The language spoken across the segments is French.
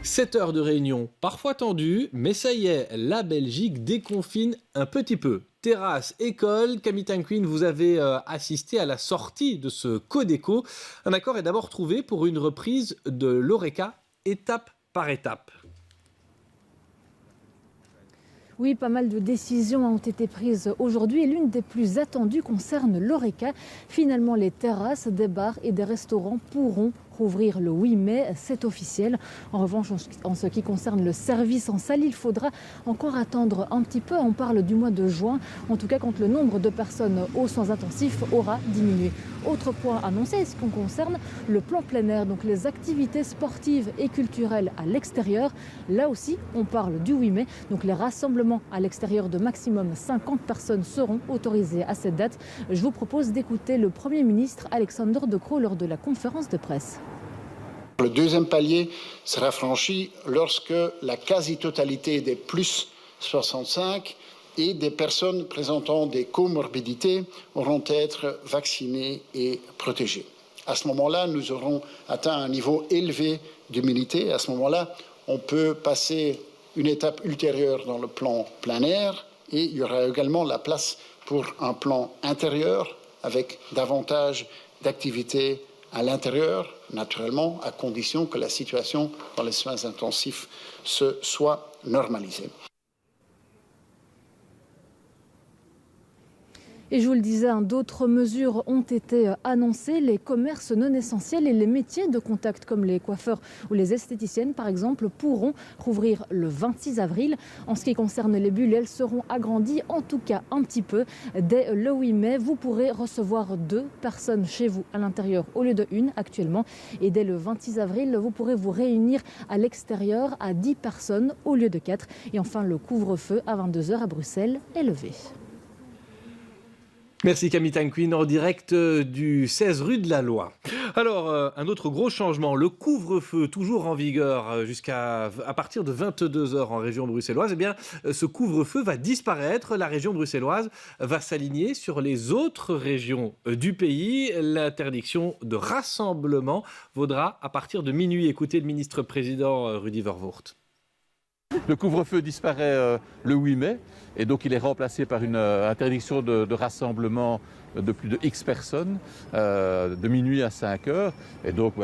7 heures de réunion, parfois tendues, mais ça y est, la Belgique déconfine un petit peu. Terrasse, école, Camille Tanquin, vous avez assisté à la sortie de ce Codeco. Un accord est d'abord trouvé pour une reprise de l'Horeca, étape par étape. Oui, pas mal de décisions ont été prises aujourd'hui et l'une des plus attendues concerne l'Horeca. Finalement, les terrasses des bars et des restaurants pourront rouvrir le 8 mai, c'est officiel. En revanche, en ce qui concerne le service en salle, il faudra encore attendre un petit peu. On parle du mois de juin, en tout cas quand le nombre de personnes aux soins intensifs aura diminué. Autre point annoncé, ce qui concerne le plan plein air, donc les activités sportives et culturelles à l'extérieur. Là aussi, on parle du 8 mai, donc les rassemblements à l'extérieur de maximum 50 personnes seront autorisés à cette date. Je vous propose d'écouter le Premier ministre Alexander De Croo lors de la conférence de presse. Le deuxième palier sera franchi lorsque la quasi-totalité des plus 65 et des personnes présentant des comorbidités auront été vaccinées et protégées. À ce moment-là, nous aurons atteint un niveau élevé d'immunité. À ce moment-là, on peut passer une étape ultérieure dans le plan plein air et il y aura également la place pour un plan intérieur avec davantage d'activités à l'intérieur, naturellement, à condition que la situation dans les soins intensifs se soit normalisée. Et je vous le disais, d'autres mesures ont été annoncées. Les commerces non essentiels et les métiers de contact comme les coiffeurs ou les esthéticiennes, par exemple, pourront rouvrir le 26 avril. En ce qui concerne les bulles, elles seront agrandies, en tout cas un petit peu. Dès le 8 mai, vous pourrez recevoir 2 personnes chez vous à l'intérieur au lieu de 1 actuellement. Et dès le 26 avril, vous pourrez vous réunir à l'extérieur à 10 personnes au lieu de 4. Et enfin, le couvre-feu à 22 h à Bruxelles est levé. Merci Camille Tanquin, en direct du 16 rue de la Loi. Alors, un autre gros changement, le couvre-feu toujours en vigueur à partir de 22 h en région bruxelloise. Eh bien, ce couvre-feu va disparaître. La région bruxelloise va s'aligner sur les autres régions du pays. L'interdiction de rassemblement vaudra à partir de minuit. Écoutez le ministre-président Rudy Verwoerd. Le couvre-feu disparaît le 8 mai et donc il est remplacé par une interdiction de rassemblement de plus de X personnes de minuit à 5 heures. Et donc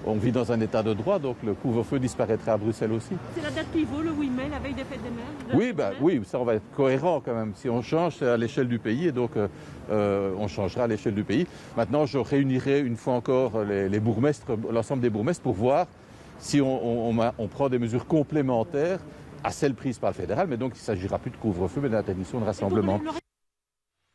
on vit dans un état de droit, donc le couvre-feu disparaîtra à Bruxelles aussi. C'est la date pivot, le 8 mai, la veille des fêtes des mères. Oui, ça on va être cohérent quand même. Si on change, c'est à l'échelle du pays et donc on changera à l'échelle du pays. Maintenant, je réunirai une fois encore les bourgmestres, l'ensemble des bourgmestres pour voir si on prend des mesures complémentaires à celles prises par le fédéral, mais donc il ne s'agira plus de couvre-feu, mais d'interdiction de rassemblement.